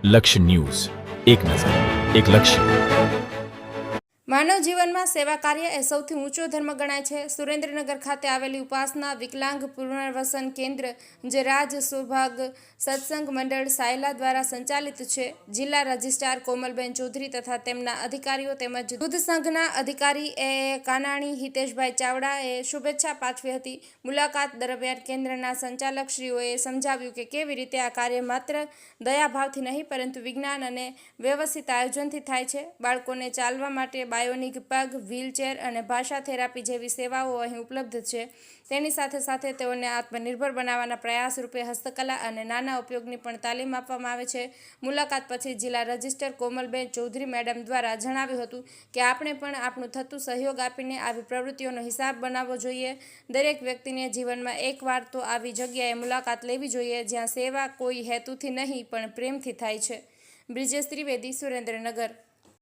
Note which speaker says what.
Speaker 1: લક્ષ્ય ન્યૂઝ, એક નજર, એક લક્ષ્ય.
Speaker 2: માનવ જીવનમાં સેવા કાર્ય એ સૌથી ઊંચો ધર્મ ગણાય છે. સુરેન્દ્રનગર ખાતે આવેલી ઉપાસના વિકલાંગ પુનર્વસન કેન્દ્ર, જે રાજ સૌભાગ સત્સંગ મંડળ સાયલા દ્વારા સંચાલિત છે, જિલ્લા રજિસ્ટ્રાર કોમલબેન ચૌધરી તથા તેમના અધિકારીઓ તેમજ દૂધ સંઘના અધિકારી કાનાણી હિતેશભાઈ ચાવડાએ શુભેચ્છા પાઠવી હતી. મુલાકાત દરમિયાન કેન્દ્રના સંચાલકશ્રીઓએ સમજાવ્યું કે કેવી રીતે આ કાર્ય માત્ર દયાભાવથી નહીં પરંતુ વિજ્ઞાન અને વ્યવસ્થિત આયોજનથી થાય છે. બાળકોને ચાલવા માટે બાયોનિક પગ, વ્હીલચેર અને ભાષા થેરાપી જેવી સેવાઓ અહીં ઉપલબ્ધ છે. તેની સાથે સાથે તેઓને આત્મનિર્ભર બનાવવાના પ્રયાસ રૂપે હસ્તકલા અને નાના ઉપયોગની પણ તાલીમ આપવામાં આવે છે. મુલાકાત પછી જિલ્લા રજિસ્ટ્રાર કોમલબેન ચૌધરી મેડમ દ્વારા જણાવ્યું હતું કે આપણે પણ આપણું થતું સહયોગ આપીને આવી પ્રવૃત્તિઓનો હિસાબ બનાવવો જોઈએ. દરેક વ્યક્તિને જીવનમાં એકવાર તો આવી જગ્યાએ મુલાકાત લેવી જોઈએ જ્યાં સેવા કોઈ હેતુથી નહીં પણ પ્રેમથી થાય છે. બ્રિજેશ ત્રિવેદી, સુરેન્દ્રનગર.